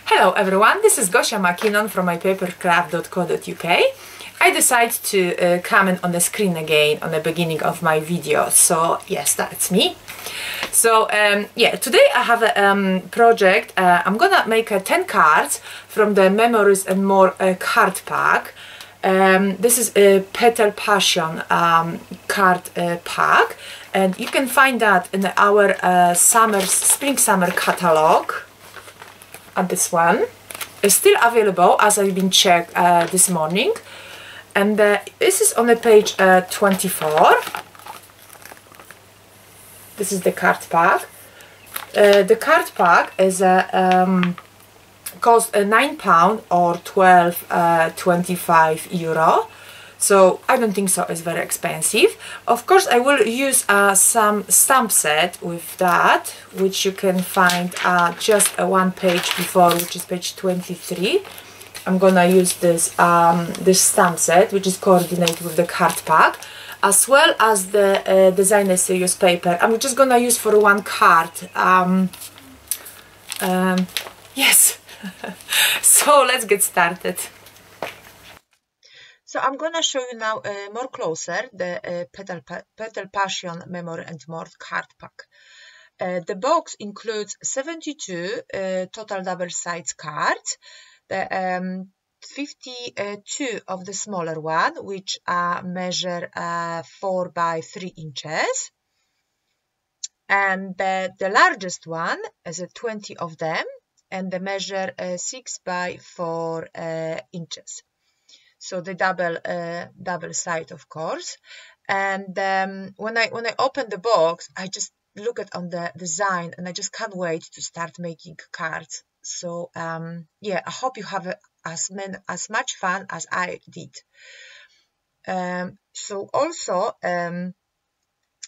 Hello everyone, this is Gosia McKinnon from mypapercraft.co.uk. I decided to comment on the screen again on the beginning of my video, so yes, that's me. So yeah, today I have a project. I'm gonna make 10 cards from the Memories and More card pack. This is a Petal Passion card pack, and you can find that in our spring-summer catalog. And this one is still available as I've been checked this morning, and this is on the page 24. This is the card pack. The card pack is cost £9 or €12.25. So I don't think so it's very expensive. Of course I will use some stamp set with that, which you can find just one page before, which is page 23. I'm gonna use this this stamp set, which is coordinated with the card pack, as well as the designer series paper. I'm just gonna use for one card. Yes. So let's get started. So I'm gonna show you now more closer the Petal Passion Memory and More card pack. The box includes 72 total double-size cards. The 52 of the smaller one, which measure 4 by 3 inches, and the largest one is 20 of them, and they measure 6 by 4 inches. So the double side, of course. And when I open the box, I just look at on the design, and I just can't wait to start making cards. So yeah, I hope you have as much fun as I did. So also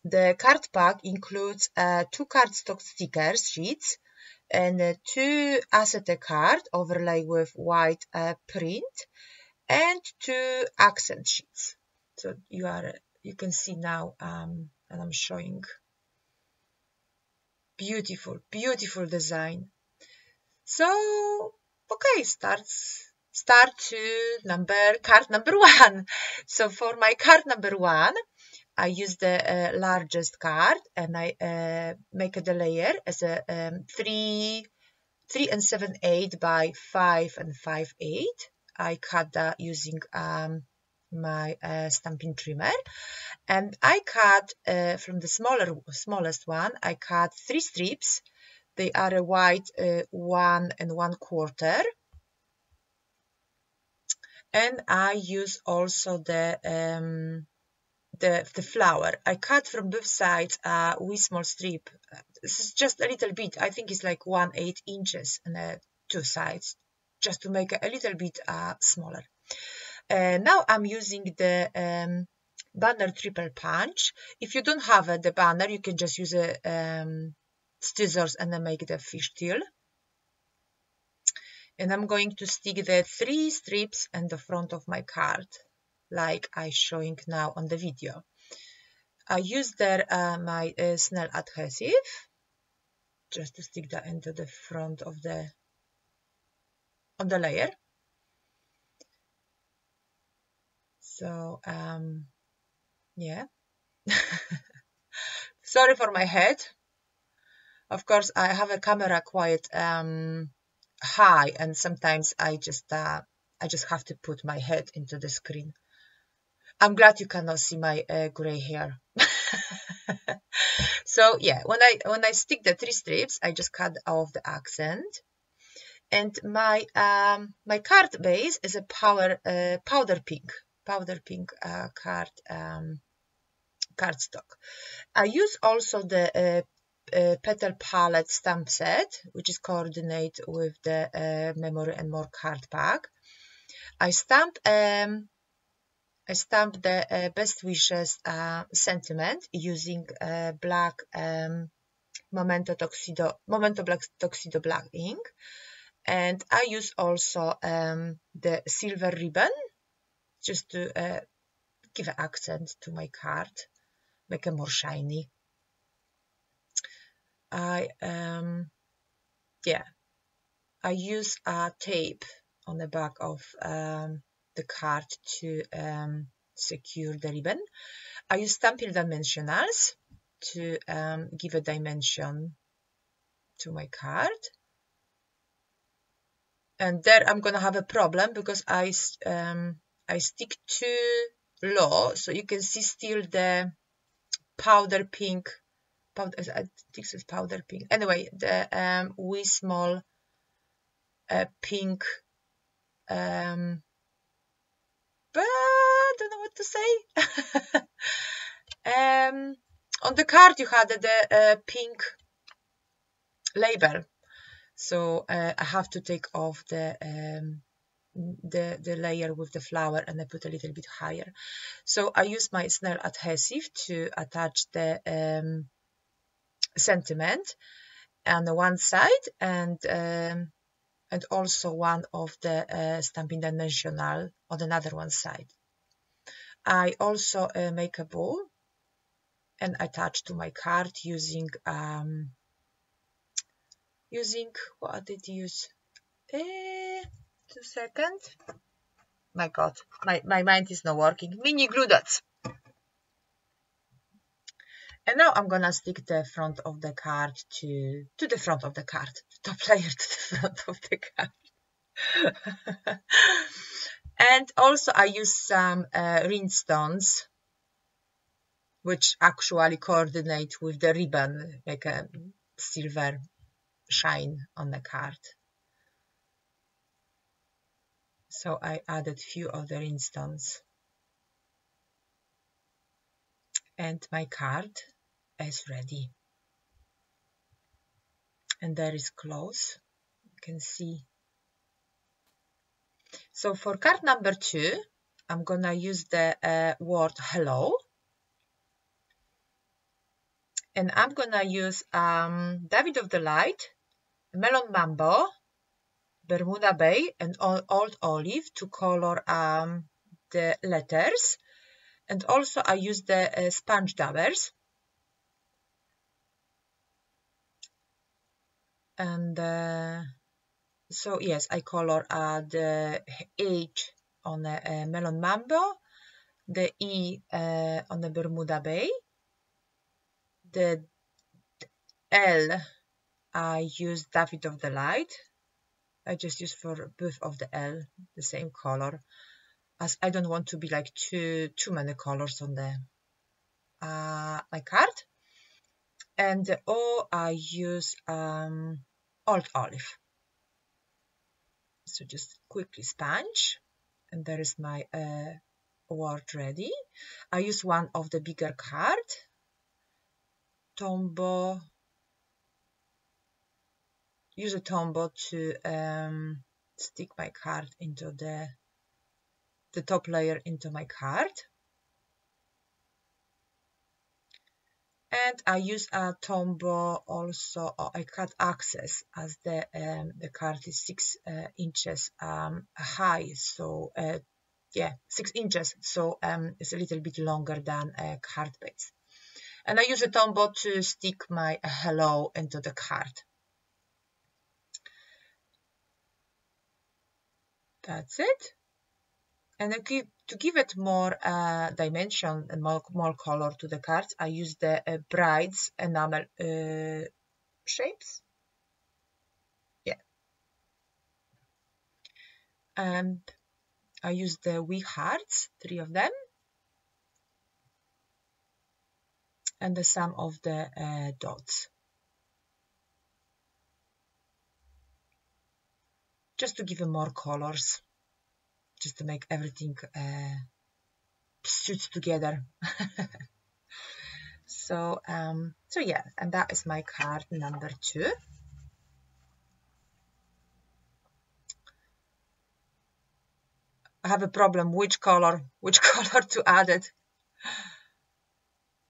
the card pack includes 2 cardstock stickers sheets and 2 acetate card overlay with white print, and 2 accent sheets. So you can see now, and I'm showing beautiful design. So okay, start to card number 1. So for my card number 1, I use the largest card, and I make the layer as a 3 7/8 by 5 5/8. I cut that using my stamping trimmer, and I cut from the smallest one. I cut 3 strips. They are a wide 1 1/4, and I use also the flower. I cut from both sides with small strip. This is just a little bit. I think it's like 1/8 inches on the 2 sides, just to make it a little bit smaller. Now I'm using the banner triple punch. If you don't have the banner, you can just use a scissors and then make the fishtail. And I'm going to stick the 3 strips in the front of my card, like I'm showing now on the video. I use there my Snell adhesive, just to stick that into the front of the layer. So yeah. Sorry for my head. Of course, I have a camera quite high, and sometimes I just have to put my head into the screen. I'm glad you cannot see my gray hair. So yeah, when I stick the 3 strips, I just cut off the accent. And my my card base is a powder pink cardstock. I use also the Petal Palette stamp set, which is coordinated with the Memory and More card pack. I stamp the best wishes sentiment using black Momento Black Tuxedo Black ink, and I use also the silver ribbon, just to give an accent to my card, make it more shiny. I use a tape on the back of the card to secure the ribbon. I use Stampin' Dimensionals to give a dimension to my card. And there I'm gonna have a problem because I stick too low, so you can see still the powder pink. I think it's powder pink. Anyway, the wee small pink. But I don't know what to say. On the card you had the pink label, so I have to take off the layer with the flower and I put a little bit higher. So I use my Snell adhesive to attach the sentiment on the one side and also one of the Stampin' Dimensional on another one side. I also make a bow and attach to my card using what I did use. 2 seconds. My God, my mind is not working. Mini glue dots. And now I'm gonna stick the front of the card to the front of the card, top layer to the front of the card. And also I use some rhinestones, which actually coordinate with the ribbon, like a silver shine on the card. So I added few of the rhinestones. And my card is ready. And there is close, you can see. So for card number 2, I'm gonna use the word hello. And I'm gonna use David of the Light, Melon Mambo, Bermuda Bay, and Old Olive to color the letters. And also I use the sponge dabbers. And so yes, I color the H on the Melon Mambo, the E on the Bermuda Bay, the L I use David of the Light. I just use for both of the L the same color, as I don't want to be like too many colors on the my card. And the O I use Old Olive. So just quickly sponge, and there is my word ready. I use one of the bigger card, Tombow. Use a Tombow to stick my card into the top layer into my card. And I use a Tombow also. I cut access as the card is 6 inches high, so yeah, 6 inches, so it's a little bit longer than a card base. And I use a Tombow to stick my hello into the card. That's it. And to give it more dimension and more color to the cards, I use the Bride's enamel shapes. Yeah. And I use the wee hearts, 3 of them. And the sum of the dots. Just to give them more colors. Just to make everything suits together. So yeah, and that is my card number 2. I have a problem which color to add it.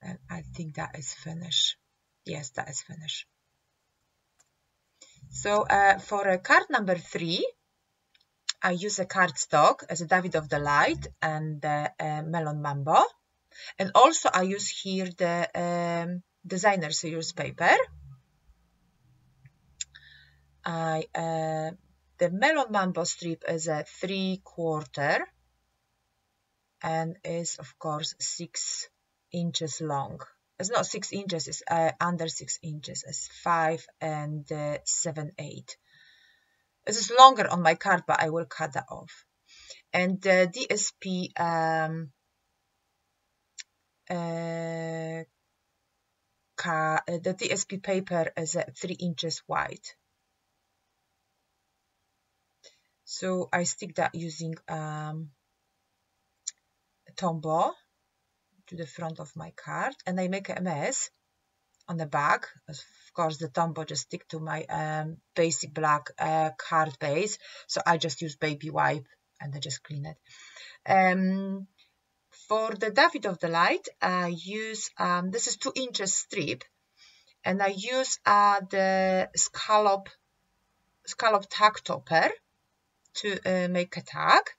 And I think that is finished. Yes, that is finished. So for card number 3, I use a cardstock as a David of the Light and the Melon Mambo. And also I use here the designer series paper. I The Melon Mambo strip is a 3/4 and is of course 6 inches long. It's not 6 inches, it's under 6 inches. It's 5 and 7/8. This is longer on my card, but I will cut that off. And the DSP the DSP paper is 3 inches wide. So I stick that using Tombow to the front of my card, and I make a mess on the back. Of course, the Tombow just stick to my basic black card base, so I just use baby wipe and I just clean it. For the David of the Light, I use this is 2 inches strip, and I use the scallop tag topper to make a tag.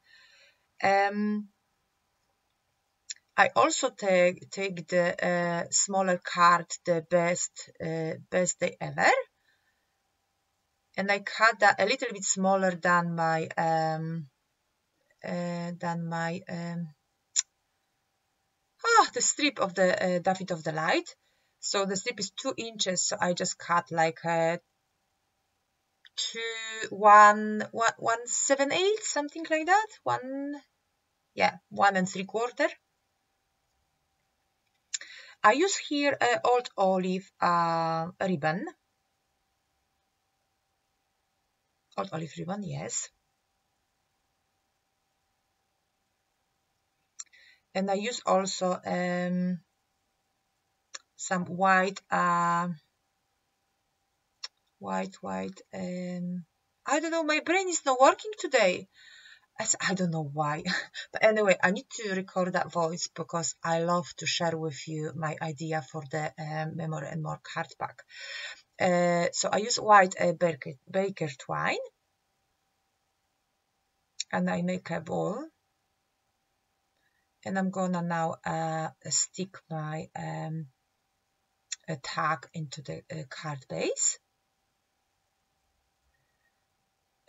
I also take the smaller card, the best day ever, and I cut that a little bit smaller than my the strip of the David of the Light. So the strip is 2 inches, so I just cut like 1/7/8, something like that. 1 3/4. I use here old olive ribbon. Old olive ribbon, yes. And I use also some white, I don't know, my brain is not working today. I don't know why. But anyway, I need to record that voice because I love to share with you my idea for the Memory More card pack. So I use white baker twine, and I make a ball. And I'm gonna now stick my tag into the card base.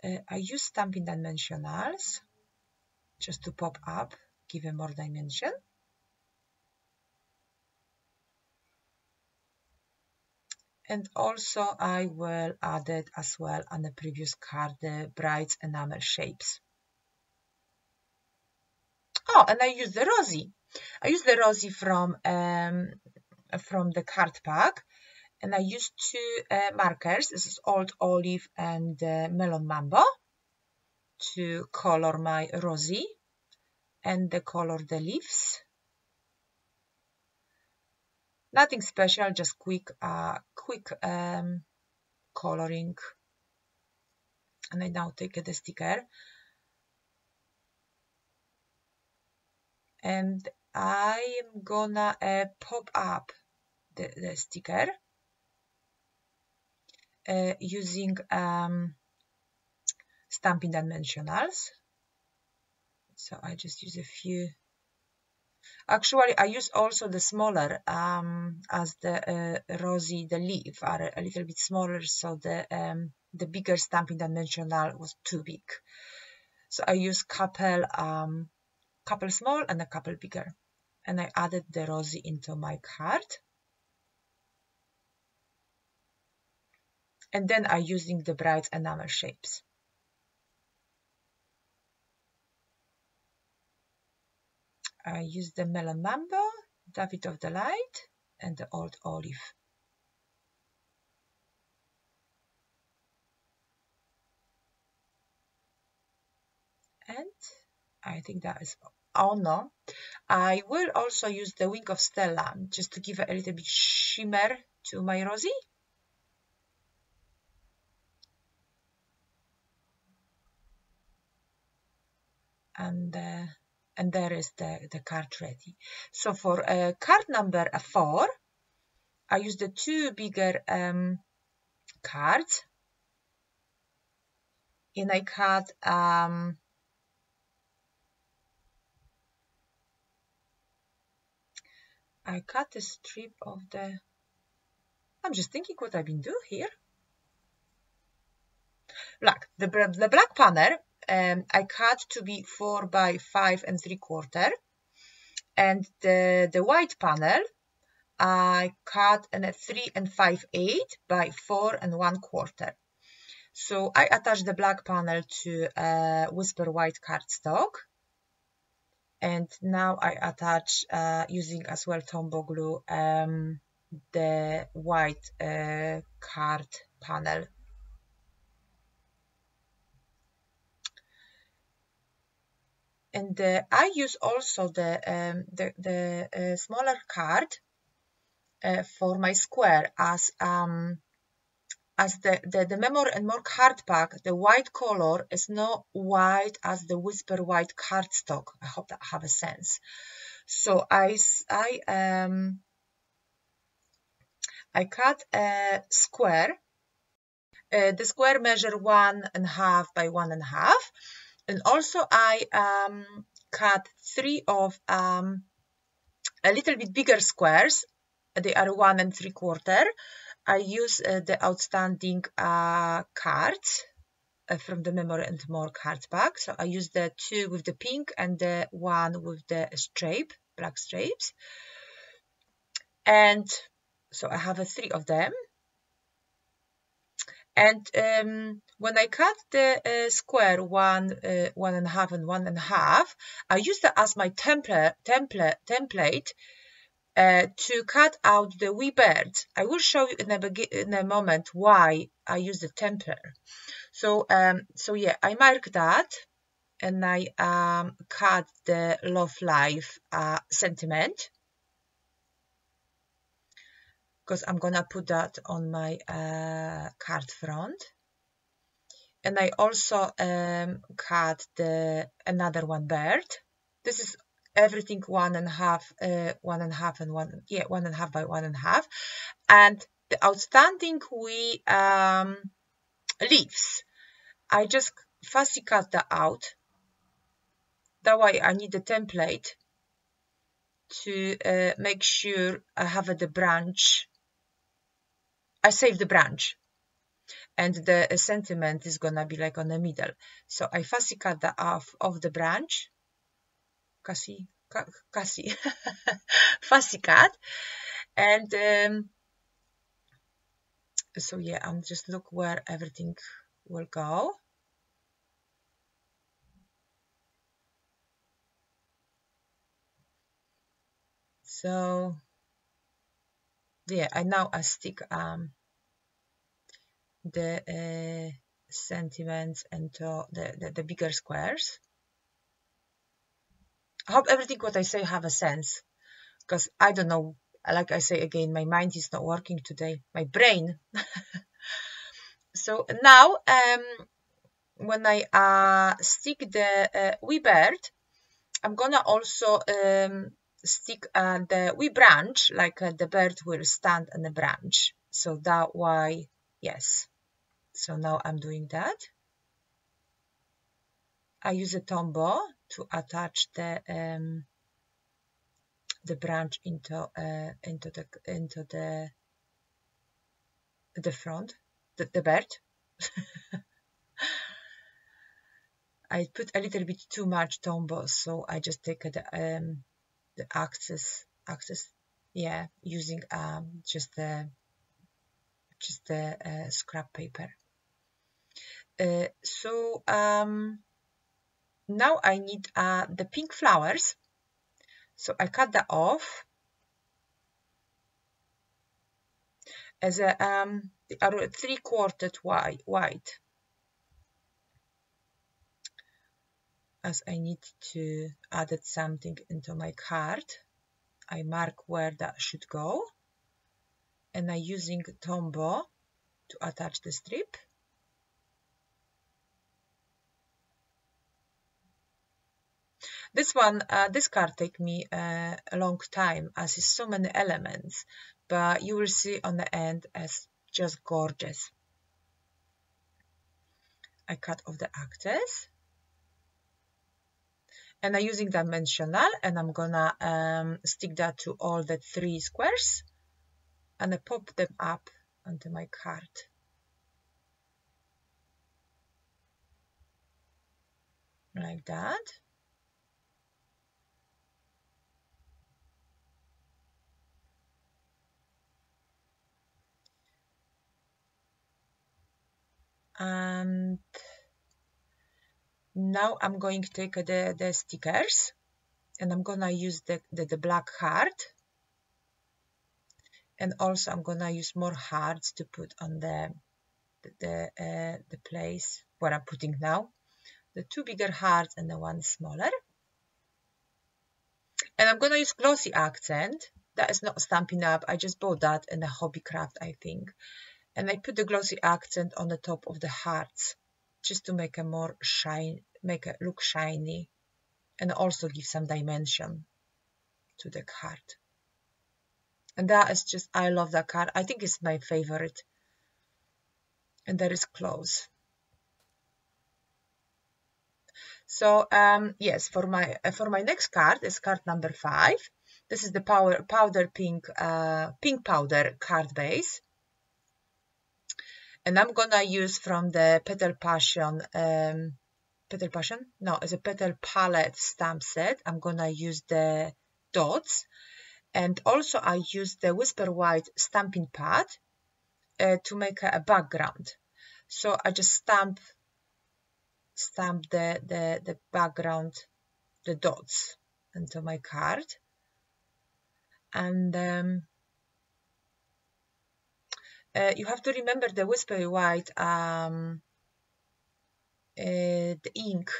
I use Stampin' Dimensionals just to pop up, give a more dimension. And also I will add it as well on the previous card, the Bride's Enamel Shapes. Oh, and I use the Rosie. I use the Rosie from the card pack, and I use 2 markers. This is Old Olive and Melon Mambo to color my Rosie and color the leaves. Nothing special, just quick coloring. And I now take the sticker, and I am gonna pop up the sticker using Stampin' Dimensionals. So I just use a few. Actually, I use also the smaller as the Rosie, the leaf are a little bit smaller, so the bigger Stampin' Dimensional was too big. So I use couple small and a couple bigger, and I added the Rosie into my card. And then I'm using the Bride's Enamel Shapes. I use the Melon Mambo, David of the Light, and the Old Olive. And I think that is, oh no, I will also use the Wing of Stella just to give a little bit shimmer to my Rosie. And there is the card ready. So for card number 4, I use the 2 bigger cards, and I cut a strip of the, I'm just thinking what I've been doing here. black. The black panel I cut to be 4 by 5 3/4, and the white panel I cut in a 3 5/8 by 4 1/4. So I attach the black panel to Whisper White cardstock, and now I attach using as well Tombow glue the white card panel. And I use also the smaller card for my square as the Memory and More card pack. The white color is not white as the Whisper White cardstock. I hope that have a sense. So I cut a square. The square measure 1.5 by 1.5, and also I cut 3 of a little bit bigger squares. They are 1 3/4. I use the outstanding cards from the Memory and More card pack. So I use the 2 with the pink and the 1 with the stripe, black stripes. And so I have 3 of them. And when I cut the square 1.5 and 1.5, I use that as my template to cut out the wee birds. I will show you in a moment why I use the template. So yeah, I mark that, and I cut the Love Life sentiment, because I'm gonna put that on my card front. And I also cut another one bird. This is everything 1.5, 1.5 and 1.5 by 1.5. And the outstanding wee leaves, I just fussy cut that out. That way I need the template to make sure I have the branch. I save the branch, and the sentiment is gonna be like on the middle. So I fussy cut that off of the branch. Fussy cut, and so yeah, I'm just look where everything will go. So yeah, I stick the sentiments into the bigger squares. I hope everything what I say have a sense, because I don't know, like I say again, my mind is not working today, my brain. So now when I stick the wee bird, I'm gonna also stick the wee branch, like the bird will stand on the branch. So that why, yes. So now I'm doing that. I use a Tombow to attach the branch into the front, the bird. I put a little bit too much Tombow, so I just take the axis, yeah, using just the scrap paper. So now I need the pink flowers, so I cut that off as a they are 3/4 white, as I need to add something into my card. I mark where that should go, and I'm using Tombow to attach the strip. This one, this card take me a long time, as is so many elements, but you will see on the end as just gorgeous. I cut off the axis, and I'm using dimensional, and I'm gonna stick that to all the 3 squares, and I pop them up onto my card. like that. And now I'm going to take the stickers, and I'm gonna use the black heart, and also I'm gonna use more hearts to put on the place where I'm putting now. The 2 bigger hearts and the 1 smaller. And I'm gonna use glossy accent. That is not Stampin' Up. I just bought that in a Hobbycraft, I think. And I put the glossy accent on the top of the hearts, just to make a more shine, make it look shiny, and also give some dimension to the card. And that is just, I love that card. I think it's my favorite. And there is close. So yes, for my next card is card number 5. This is the powder pink powder card base, and I'm gonna use from the Petal Passion. Petal Passion? No, it's a Petal Palette stamp set. I'm gonna use the dots, and also I use the Whisper White stamping pad to make a background. So I just stamp the background, the dots, into my card. And you have to remember the Whisper White, the ink,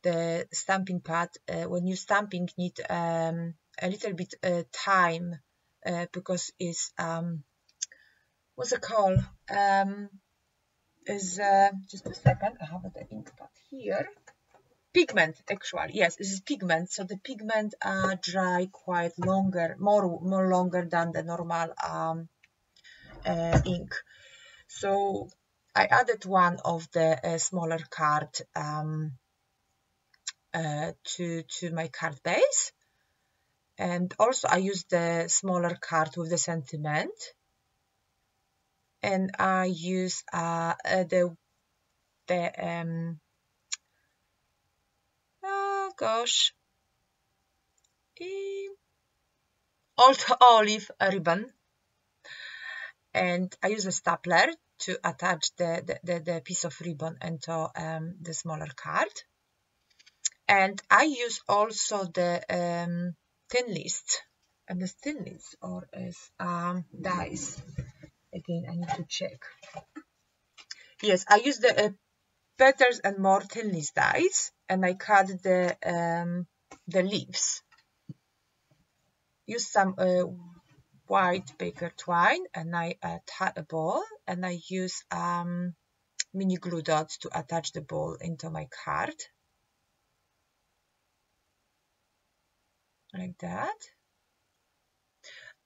the stamping pad. When you stamping, need a little bit time because it's what's it called? Is just a second. I have the ink pad here. Pigment, actually, yes, this is pigment. So the pigment dry quite longer, more longer than the normal ink. So I added one of the smaller card to my card base, and also I used the smaller card with the sentiment, and I use oh gosh, olive ribbon, and I use a stapler to attach the piece of ribbon into the smaller card. And I use also the thin list, and the thin list or is dies. Again, I need to check. Yes, I use the Petals and More thin list dies, and I cut the leaves. Use some white paper twine, and I tie a ball, and I use mini glue dots to attach the ball into my card, like that.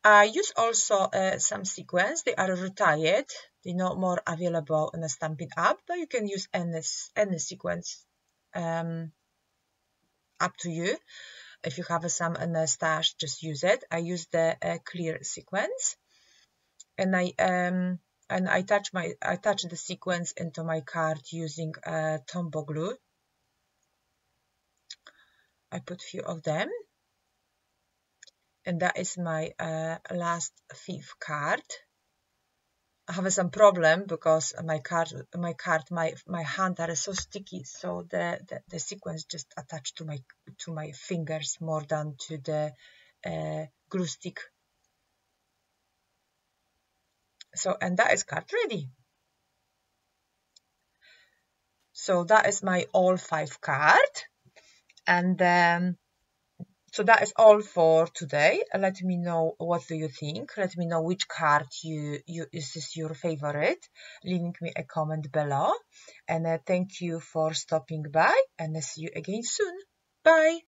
I use also some sequins. They are retired. They're not more available in a Stampin' Up, but you can use any sequins. Up to you. If you have some in a stash, just use it. I use the clear sequins, and I attach the sequins into my card using Tombow glue. I put a few of them, and that is my last 5th card. I have some problem because my hand are so sticky, so the sequins just attached to my fingers more than to the glue stick. So, and that is card ready. So that is my all 5 card, and so that is all for today. Let me know what do you think. Let me know which card is this your favorite. Leaving me a comment below. And thank you for stopping by, and see you again soon. Bye.